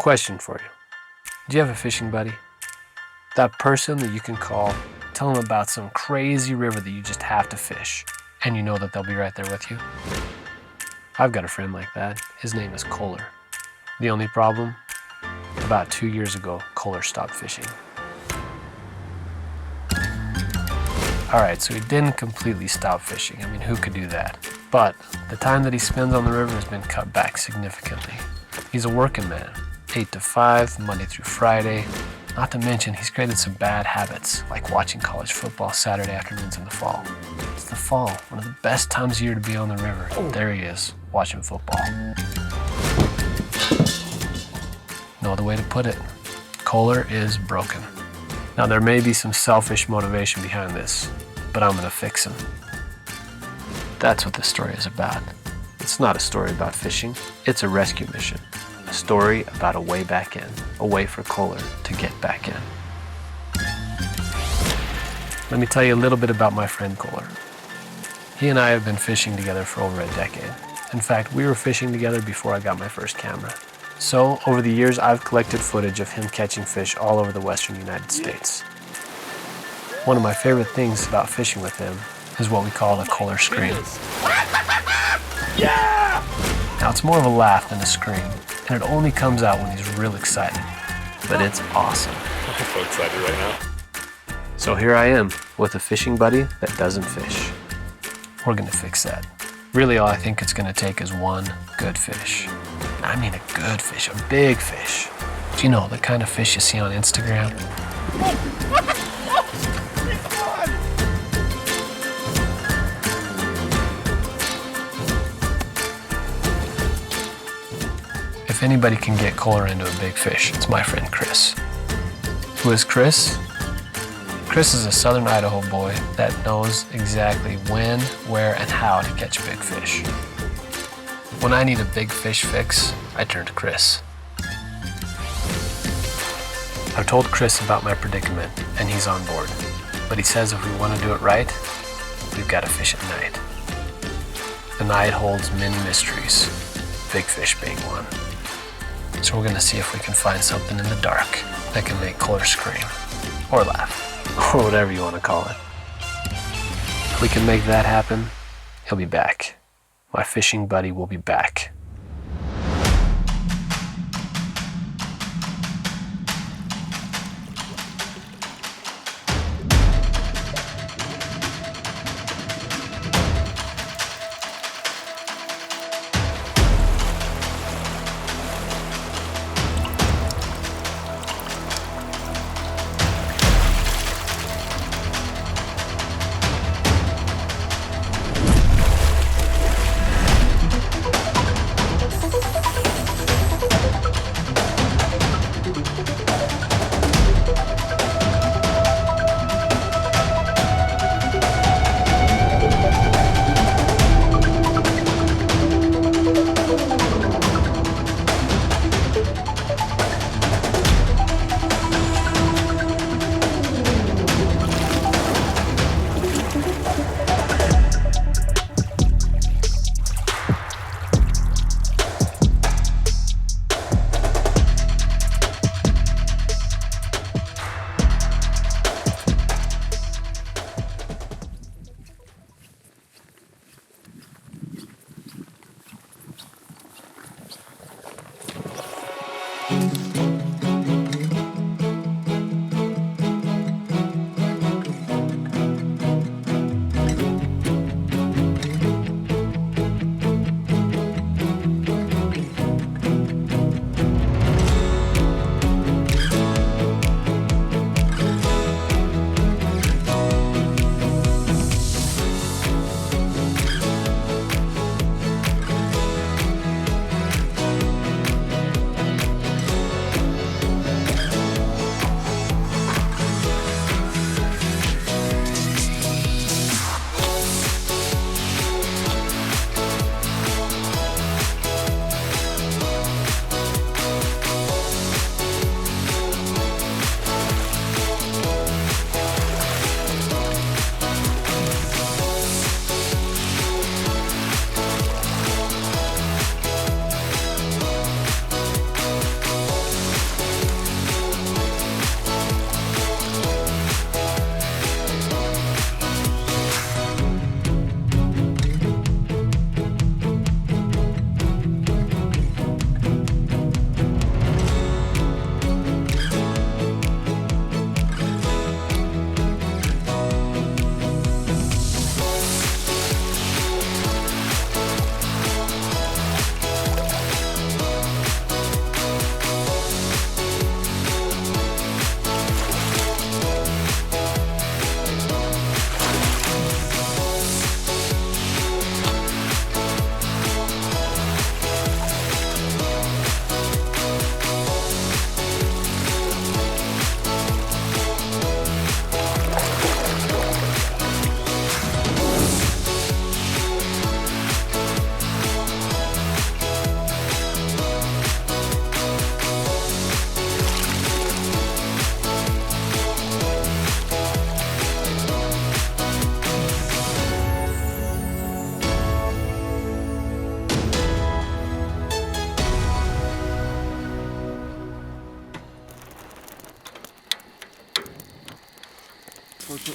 Question for you. Do you have a fishing buddy? That person that you can call, tell them about some crazy river that you just have to fish, and you know that they'll be right there with you? I've got a friend like that. His name is Kohler. The only problem? About 2 years ago, Kohler stopped fishing. Alright, so he didn't completely stop fishing. I mean, who could do that? But the time that he spends on the river has been cut back significantly. He's a working man, 8 to 5, Monday through Friday. Not to mention, he's created some bad habits, like watching college football Saturday afternoons in the fall. It's the fall, one of the best times of year to be on the river. There he is, watching football. No other way to put it. Kohler is broken. Now, there may be some selfish motivation behind this, but I'm gonna fix him. That's what this story is about. It's not a story about fishing, it's a rescue mission. A story about a way back in, a way for Kohler to get back in. Let me tell you a little bit about my friend Kohler. He and I have been fishing together for over a decade. In fact, we were fishing together before I got my first camera. So, over the years, I've collected footage of him catching fish all over the western United States. One of my favorite things about fishing with him is what we call the Kohler scream. Yeah! Now, it's more of a laugh than a scream, and it only comes out when he's real excited. But it's awesome. I'm so excited right now. So here I am, with a fishing buddy that doesn't fish. We're gonna fix that. Really, all I think it's gonna take is one good fish. I mean a good fish, a big fish. Do you know, the kind of fish you see on Instagram? If anybody can get Kohler into a big fish, it's my friend Chris. Who is Chris? Chris is a southern Idaho boy that knows exactly when, where, and how to catch big fish. When I need a big fish fix, I turn to Chris. I've told Chris about my predicament, and he's on board. But he says if we want to do it right, we've got to fish at night. The night holds many mysteries, big fish being one. So we're going to see if we can find something in the dark that can make Kohler scream, or laugh, or whatever you want to call it. If we can make that happen, he'll be back. My fishing buddy will be back.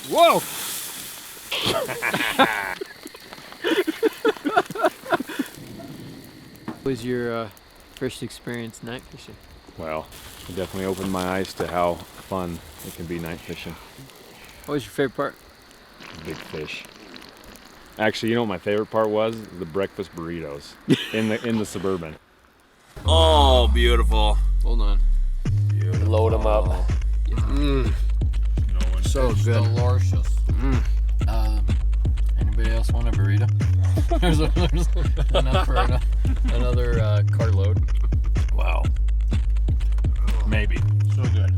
Whoa! What was your first experience night fishing? Well, it definitely opened my eyes to how fun it can be night fishing. What was your favorite part? Big fish. Actually, you know what my favorite part was? The breakfast burritos in the Suburban. Oh, beautiful. Hold on. Beautiful. Load them up. Mmm. So good. Delicious. Anybody else want a burrito? there's enough for another carload. Wow. Maybe. So good.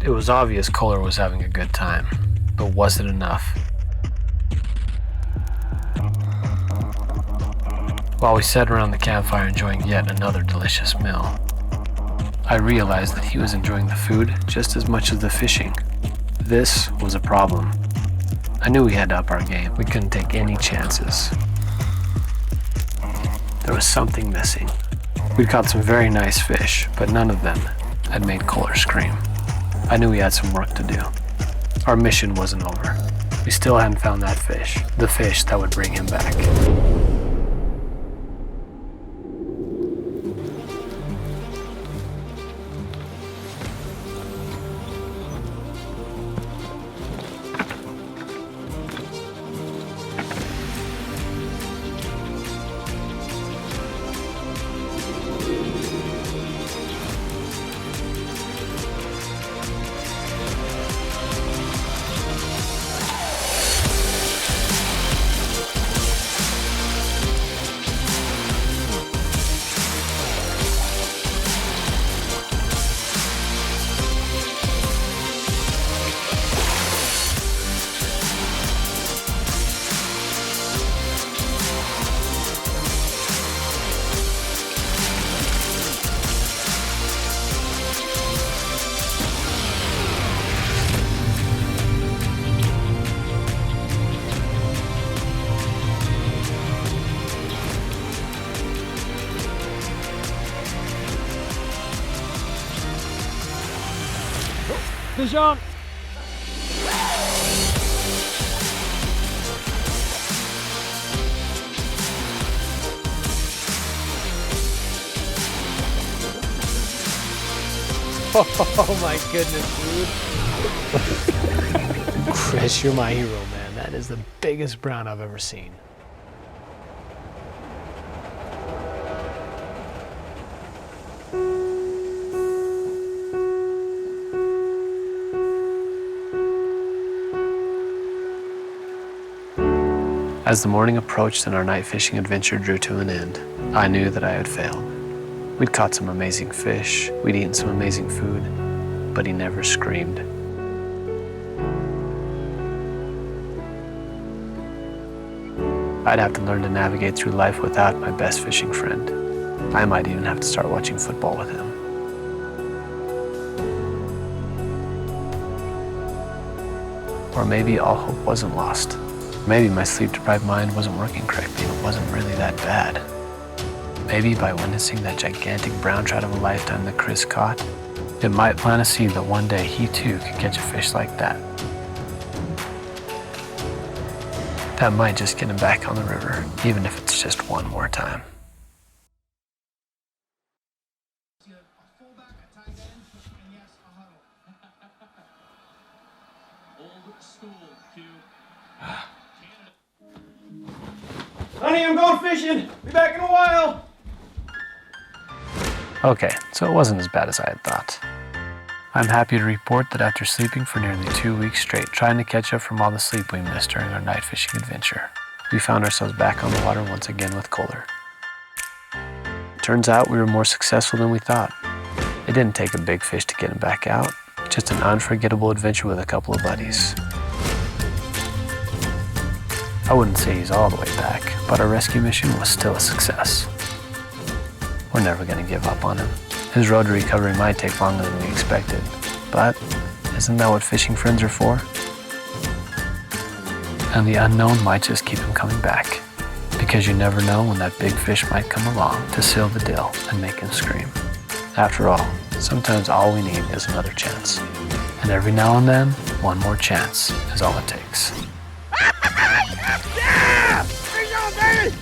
It was obvious Kohler was having a good time, but was it enough? While we sat around the campfire enjoying yet another delicious meal, I realized that he was enjoying the food just as much as the fishing. This was a problem. I knew we had to up our game. We couldn't take any chances. There was something missing. We'd caught some very nice fish, but none of them had made Kohler scream. I knew we had some work to do. Our mission wasn't over. We still hadn't found that fish, the fish that would bring him back. Fish on! Oh my goodness, dude. Chris, you're my hero, man. That is the biggest brown I've ever seen. As the morning approached and our night fishing adventure drew to an end, I knew that I had failed. We'd caught some amazing fish, we'd eaten some amazing food, but he never screamed. I'd have to learn to navigate through life without my best fishing friend. I might even have to start watching football with him. Or maybe all hope wasn't lost. Maybe my sleep-deprived mind wasn't working correctly and it wasn't really that bad. Maybe by witnessing that gigantic brown trout of a lifetime that Chris caught, it might plant a seed that one day he too could catch a fish like that. That might just get him back on the river, even if it's just one more time. Honey, I'm going fishing. Be back in a while. Okay, so it wasn't as bad as I had thought. I'm happy to report that after sleeping for nearly 2 weeks straight, trying to catch up from all the sleep we missed during our night fishing adventure, we found ourselves back on the water once again with Kohler. Turns out we were more successful than we thought. It didn't take a big fish to get him back out, just an unforgettable adventure with a couple of buddies. I wouldn't say he's all the way back, but our rescue mission was still a success. We're never going to give up on him. His road to recovery might take longer than we expected, but isn't that what fishing friends are for? And the unknown might just keep him coming back, because you never know when that big fish might come along to seal the deal and make him scream. After all, sometimes all we need is another chance. And every now and then, one more chance is all it takes. Yeah! There you go, baby!